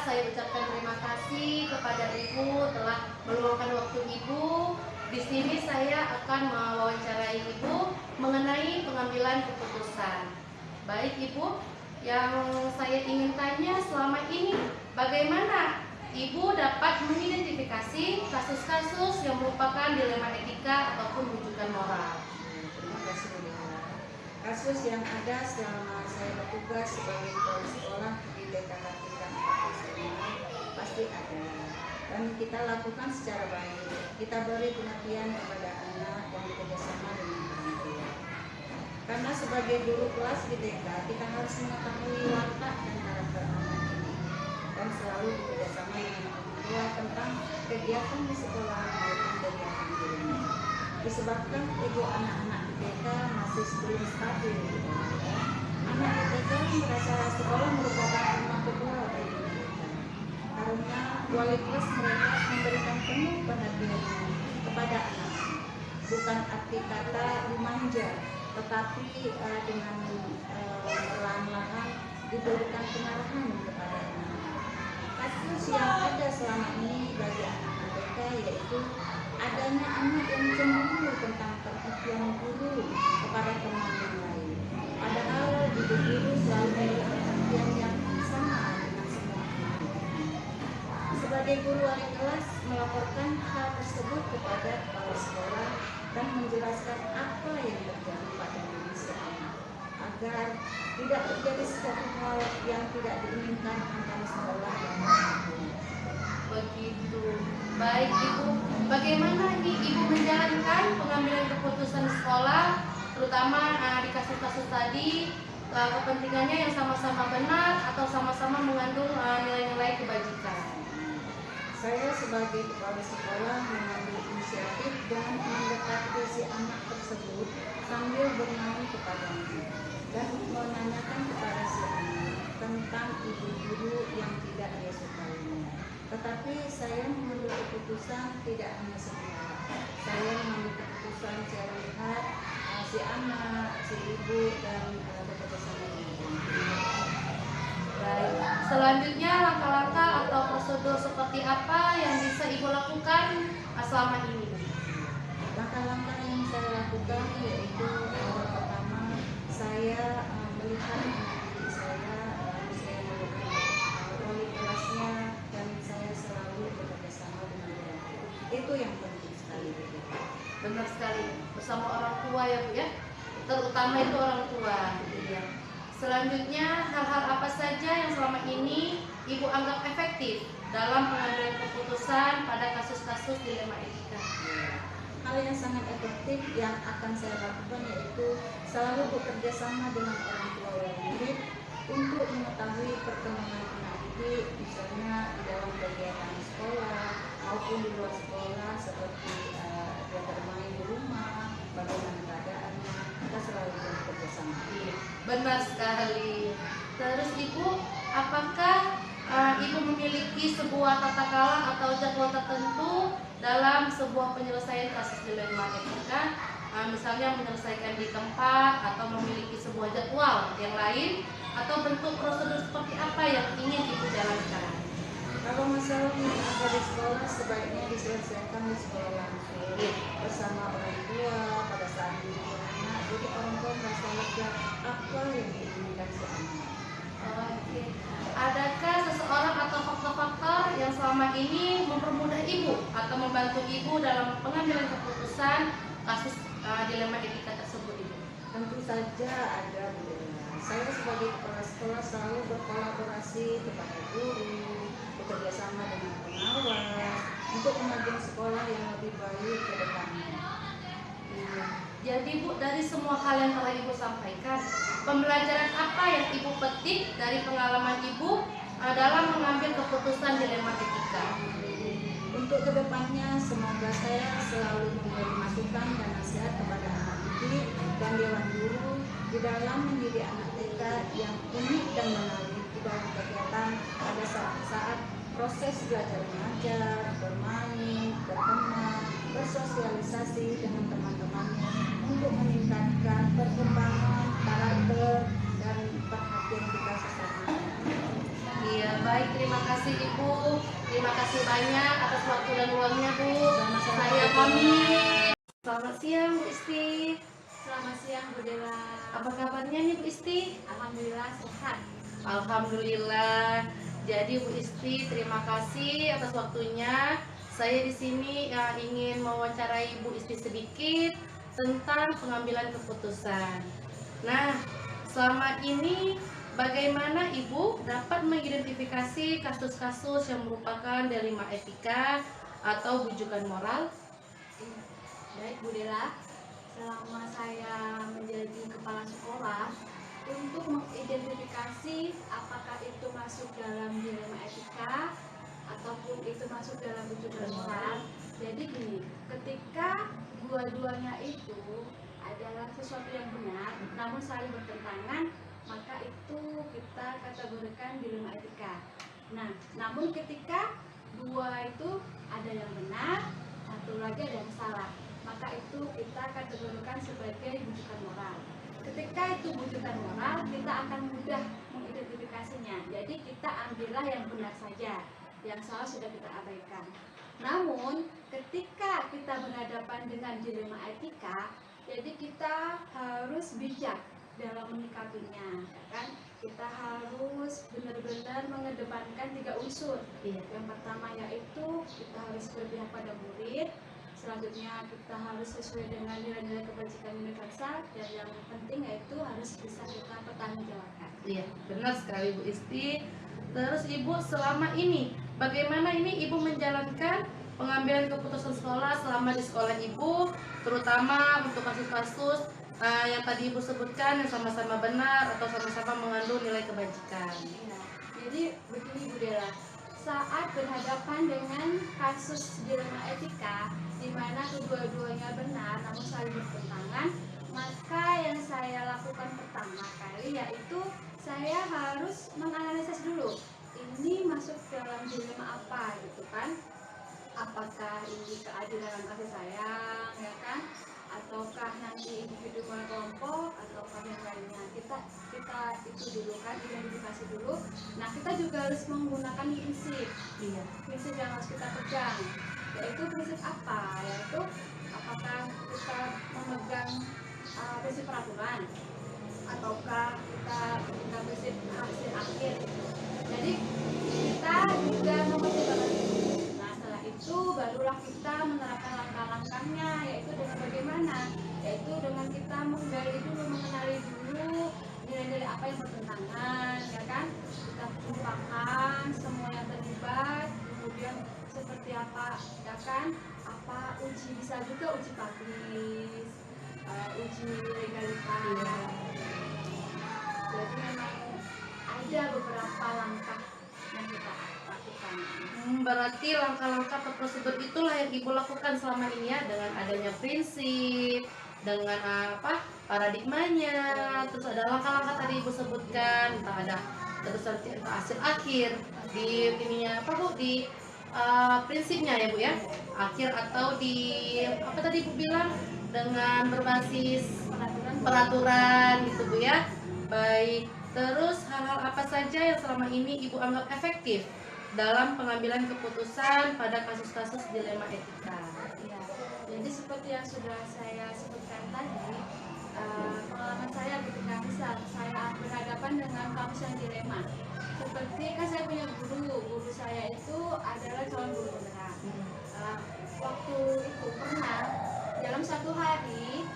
saya ucapkan terima kasih kepada Ibu telah meluangkan waktu Ibu. Di sini saya akan mewawancarai Ibu mengenai pengambilan keputusan. Baik Ibu, yang saya ingin tanya selama ini, bagaimana Ibu dapat mengidentifikasi kasus-kasus yang merupakan dilema etika ataupun rujukan moral? Terima kasih Bu Dina. Kasus yang ada selama saya bertugas sebagai kepala sekolah di TK Kartika 45 pasti ada, dan kita lakukan secara baik. Kita beri pengertian kepada anak dan bekerjasama dengan orang tua. Karena sebagai guru kelas di TK, kita harus mengetahui watak dan karakter anak ini, dan selalu bekerjasama dengan orang tua tentang kegiatan di sekolah maupun kegiatan di rumah. Disebabkan ego anak-anak di TK masih belum stabil, anak di TK merasa sekolah merupakan rumah kedua bagi mereka, karena wali kelas mereka memberikan penuh perhatian kepada anak. Bukan arti kata dimanja, tetapi dengan perlahan-lahan diberikan pengarahan kepada anak. Kasus yang ada selama ini bagi anak-anak TK yaitu adanya anak yang cemburu tentang perhatian guru kepada teman yang lain. Padahal guru selalu memberi perhatian yang sama dengan semua anak. Sebagai guru wali kelas melaporkan hal tersebut kepada kepala sekolah dan menjelaskan apa yang terjadi pada diri si anak, agar tidak terjadi sesuatu hal yang tidak diinginkan antara sekolah dan anak. Begitu. Baik Ibu, bagaimana nih Ibu menjalankan pengambilan keputusan sekolah, terutama di kasus-kasus tadi, kepentingannya yang sama-sama benar atau sama-sama mengandung nilai-nilai kebajikan? Saya sebagai kepala sekolah mengambil inisiatif dan mendekati si anak tersebut sambil bermain kepadanya dan menanyakan kepada si anak tentang ibu guru yang tidak dia sukainya. Tetapi saya mengambil keputusan tidak hanya sepihak. Saya mengambil keputusan saya lihat si anak, si ibu, dan bekerjasama dengan orang tua. Baik. Selanjutnya langkah-langkah atau prosedur seperti apa yang bisa Ibu lakukan selama ini? Langkah-langkah yang saya lakukan yaitu pertama saya melihat anak saya melihat wali kelasnya, dan saya selalu bekerjasama dengan orang tua. Itu yang penting sekali. Benar sekali, bersama orang tua ya Bu ya, terutama itu orang tua. Iya. Selanjutnya, hal-hal apa saja yang selama ini Ibu anggap efektif dalam pengambilan keputusan pada kasus-kasus dilema etika? Hal yang sangat efektif yang akan saya lakukan yaitu selalu bekerja sama dengan orang tua wali murid untuk mengetahui perkembangan anak didik, misalnya di dalam kegiatan sekolah maupun di luar sekolah, seperti dia bermain di rumah, bagaimana keadaannya. Kita selalu bekerja sama. Benar sekali. Terus Ibu, apakah Ibu memiliki sebuah tata kelola atau jadwal tertentu dalam sebuah penyelesaian kasus dilema etika? Misalnya menyelesaikan di tempat atau memiliki sebuah jadwal yang lain, atau bentuk prosedur seperti apa yang ingin Ibu jalankan? Kalau masalah yang ada di sekolah sebaiknya diselesaikan di sekolah langsung bersama orang tua pada saat dididik anak. Jadi orang tua merasa lega apa yang diinginkan si anak. Oke. Adakah seseorang atau faktor-faktor yang selama ini mempermudah Ibu atau membantu Ibu dalam pengambilan keputusan kasus dilema etika tersebut Ibu? Tentu saja ada, Bu. Saya sebagai kepala sekolah selalu berkolaborasi kepada guru, bekerjasama dengan pengawas untuk kemajuan sekolah yang lebih baik ke depannya. Iya. Jadi Bu, dari semua hal yang telah Ibu sampaikan, pembelajaran apa yang Ibu petik dari pengalaman Ibu dalam mengambil keputusan dilema etika? Untuk kedepannya, semoga saya selalu memberi masukan dan nasihat kepada anak didik dan dewan guru di dalam mendidik anak TK yang unik dan menarik di dalam kegiatan pada saat proses belajar mengajar, bermain, berteman, bersosialisasi dengan teman-temannya untuk meningkatkan perkembangan karakter dan perhatian kita sesama. Iya, baik. Baik, terima kasih Ibu. Terima kasih banyak atas waktu dan luangnya Bu. Saya pamit. Selamat siang Bu Isti. Selamat siang Bu Dela. Apa kabarnya nih Bu Isti? Alhamdulillah sehat. Alhamdulillah. Jadi Bu Isti, terima kasih atas waktunya. Saya di sini ingin mewawancarai Bu Isti sedikit tentang pengambilan keputusan. Nah, selama ini bagaimana Ibu dapat mengidentifikasi kasus-kasus yang merupakan dilema etika atau bujukan moral? Baik Bu Dela, selama saya menjadi kepala sekolah, untuk mengidentifikasi apakah itu masuk dalam dilema etika ataupun itu masuk dalam bujukan moral. Jadi gini, ketika dua-duanya itu adalah sesuatu yang benar namun saling bertentangan, maka itu kita kategorikan dilema etika. Nah, namun ketika dua itu ada yang benar, satu lagi ada yang salah, maka itu kita kategorikan sebagai bujukan moral. Ketika itu bujukan moral, kita akan mudah mengidentifikasinya. Jadi kita ambillah yang benar saja, yang salah sudah kita abaikan. Namun ketika kita berhadapan dengan dilema etika, jadi kita harus bijak dalam menyikapinya, ya kan? Kita harus benar-benar mengedepankan 3 unsur. Yang pertama yaitu kita harus berpihak pada murid. Selanjutnya kita harus sesuai dengan nilai-nilai kebajikan universal, dan yang penting yaitu harus bisa kita pertanggungjawabkan. Iya, benar sekali Bu Isti. Terus Ibu selama ini, bagaimana ini Ibu menjalankan pengambilan keputusan sekolah selama di sekolah Ibu, terutama untuk kasus-kasus yang tadi Ibu sebutkan yang sama-sama benar atau sama-sama mengandung nilai kebajikan? Ya, jadi begini Bu Dela, saat berhadapan dengan kasus dilema etika di mana kedua-duanya benar namun saling bertentangan, maka yang saya lakukan pertama kali yaitu saya harus menganalisis dulu ini masuk dalam dilema apa gitu kan. Apakah ini keadilan dan kasih sayang, ya kan? Ataukah nanti individu kelompok, ataukah yang lainnya? Kita itu dulu kan, identifikasi dulu. Nah, kita juga harus menggunakan prinsip. Iya. Prinsip yang harus kita pegang, yaitu prinsip apa? Yaitu apakah kita memegang prinsip peraturan, ataukah kita memegang prinsip hasil akhir. Jadi kita juga mempertimbangkan itu. Nah, setelah itu barulah kita menerapkan langkah-langkahnya, yaitu dengan bagaimana? Yaitu dengan kita menggali dulu, mengenali dulu nilai-nilai apa yang bertentangan, ya kan? Kita lupakan semua yang terlibat, kemudian seperti apa, ya kan? Apa uji, bisa juga uji publis, uji legalitas. Jadi memang ada beberapa langkah yang kita lakukan. Berarti langkah-langkah atau prosedur itulah yang Ibu lakukan selama ini ya, dengan adanya prinsip, dengan paradigmanya, terus ada langkah-langkah tadi Ibu sebutkan, entah ada terus nanti entah hasil akhir di ininya di prinsipnya ya Bu ya, akhir atau di apa tadi Ibu bilang dengan berbasis peraturan gitu Bu ya. Baik, terus hal-hal apa saja yang selama ini Ibu anggap efektif dalam pengambilan keputusan pada kasus-kasus dilema etika? Ya, jadi seperti yang sudah saya sebutkan tadi, pengalaman saya ketika misal saya berhadapan dengan kasus yang dilema, seperti kan saya punya guru saya itu adalah calon guru beneran. Waktu itu pernah dalam satu hari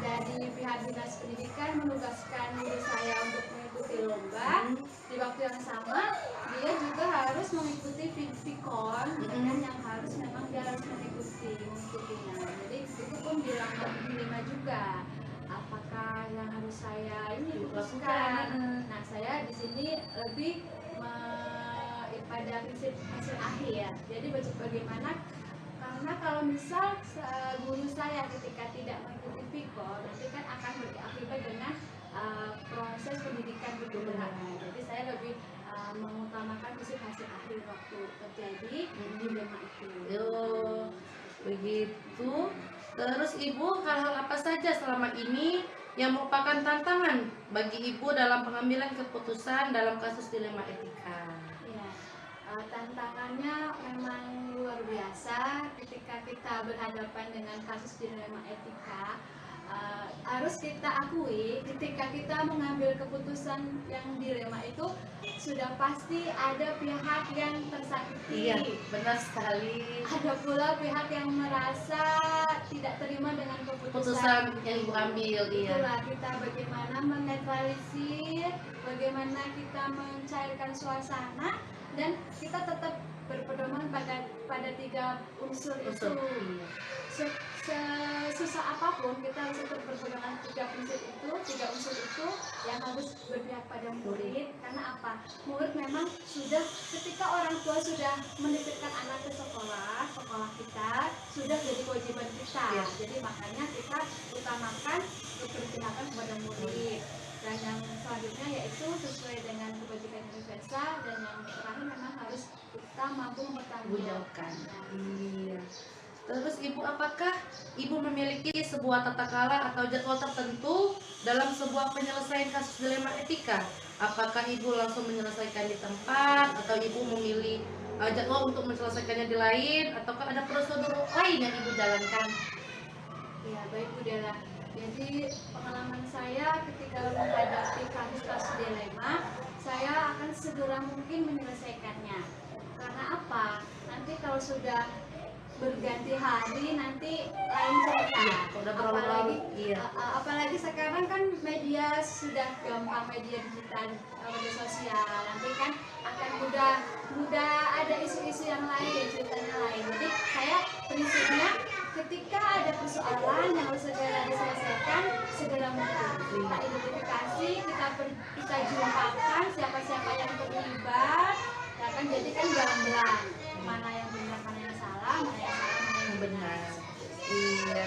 dari pihak dinas pendidikan menugaskan guru saya untuk mengikuti lomba. Di waktu yang sama dia juga harus mengikuti Vikon dengan yang harus memang dia harus mengikutinya. Jadi itu pun dilema juga. Apakah yang harus saya ini putuskan? Nah, saya di sini lebih pada prinsip hasil akhir. Jadi bagaimana? Karena kalau misal guru saya ketika tidak mengikuti Vikon, nanti kan akan berakibat dengan proses pendidikan berkebenaran. Jadi saya lebih mengutamakan prinsip hasil akhir waktu terjadi dilema itu. Begitu. Terus Ibu, hal-hal apa saja selama ini yang merupakan tantangan bagi Ibu dalam pengambilan keputusan dalam kasus dilema etika? Ya, biasa ketika kita berhadapan dengan kasus dilema etika, harus kita akui ketika kita mengambil keputusan yang dilema itu sudah pasti ada pihak yang tersakiti. Iya, benar sekali. Ada pula pihak yang merasa tidak terima dengan Keputusan yang ibu ambil, iya. Itulah kita bagaimana menetralisir, bagaimana kita mencairkan suasana, dan kita tetap berpedoman pada tiga unsur itu. Iya. Sesusah apapun kita harus tetap berpedoman tiga unsur itu yang harus berpihak pada murid. Karena apa? Murid memang sudah, ketika orang tua sudah menitipkan anak ke sekolah kita sudah jadi kewajiban kita. Iya. Jadi makanya kita utamakan keberpihakan kepada murid. Dan yang selanjutnya yaitu sesuai dengan kebajikan universal, dan yang terakhir memang harus kita mampu mempertanggungjawabkan. Iya. Terus ibu, apakah ibu memiliki sebuah tata cara atau jadwal tertentu dalam sebuah penyelesaian kasus dilema etika? Apakah ibu langsung menyelesaikan di tempat, atau ibu memilih jadwal untuk menyelesaikannya di lain, ataukah ada prosedur lain yang ibu jalankan? Ya, baik Bu Dela. Jadi pengalaman saya ketika menghadapi kasus-kasus dilema, saya akan segera mungkin menyelesaikannya. Karena apa? Nanti kalau sudah berganti hari nanti lain cerita. Udah terlalu lama. Iya. Apalagi sekarang kan media sudah gampang, media digital, media sosial. Nanti kan akan mudah ada isu-isu yang lain, ceritanya lain. Jadi saya prinsipnya ketika ada persoalan yang harus segera diselesaikan, segera mungkin kita identifikasi, kita jumpakan siapa-siapa yang terlibat, ya kan, jadi kan gamblang mana yang benar, mana yang salah, mana yang Benar. Iya.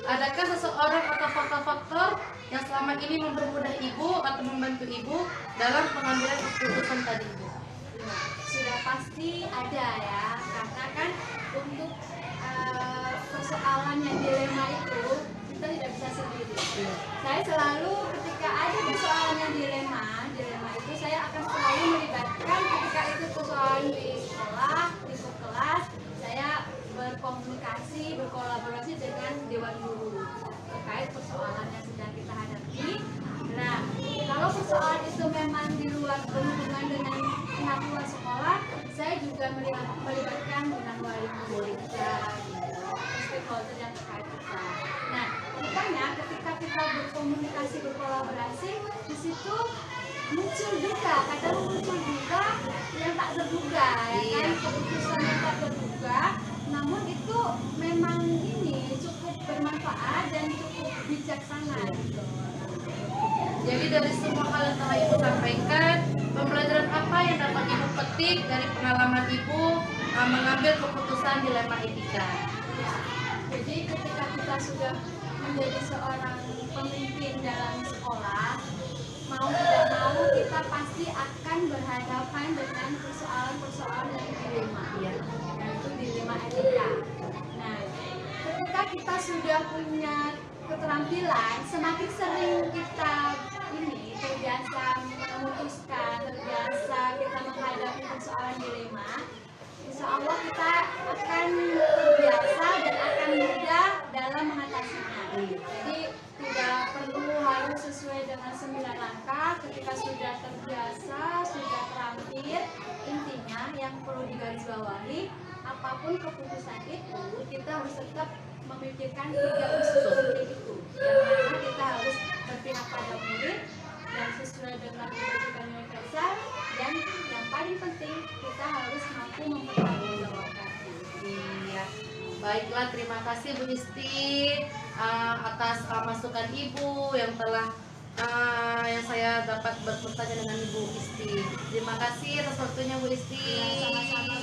Adakah seseorang atau faktor-faktor yang selama ini mempermudah ibu atau membantu ibu dalam pengambilan keputusan tadi, ibu? Ya, sudah pasti ada ya, karena kan untuk persoalan yang dilema itu kita tidak bisa sendiri. Saya selalu ketika ada persoalan yang dilema itu saya akan selalu melibatkan, ketika itu persoalan di sekolah, di kelas, saya berkomunikasi, berkolaborasi dengan dewan guru terkait persoalan yang sedang kita hadapi. Nah, kalau persoalan itu memang di luar berhubungan dengan pihak luar sekolah, saya juga melibatkan dengan wali murid dan stakeholder yang terkait kita. Nah, rupanya ketika kita berkomunikasi, berkolaborasi, di situ muncul juga, kadang muncul juga yang tak terduga, ya kan, keputusan yang tak terduga. Namun itu memang ini cukup bermanfaat dan cukup bijaksana gitu. Jadi dari semua hal yang telah ibu sampaikan, pembelajaran apa yang dapat ibu petik dari pengalaman ibu mengambil keputusan dilema etika? Ya, jadi ketika kita sudah menjadi seorang pemimpin dalam sekolah, mau tidak mau kita pasti akan berhadapan dengan persoalan-persoalan yang dilema, yaitu dilema etika. Nah, ketika kita sudah punya keterampilan, semakin sering kita ini terbiasa memutuskan, terbiasa kita menghadapi persoalan dilema, insya Allah kita akan terbiasa dan akan mudah dalam mengatasinya. Jadi tidak perlu harus sesuai dengan 9 langkah. Ketika sudah terbiasa, sudah terampil, intinya yang perlu digarisbawahi, apapun keputusan itu kita harus tetap memikirkan 3 unsur penting itu. Yang mana kita harus berpihak pada murid dan sesuai dengan kebijakan universal, dan yang paling penting kita harus mampu mempertanggungjawabkan. Iya. Baiklah, terima kasih Bu Isti atas masukan ibu yang telah yang saya dapat bertanya dengan Ibu Isti. Terima kasih atas waktunya Bu Isti. Sama-sama.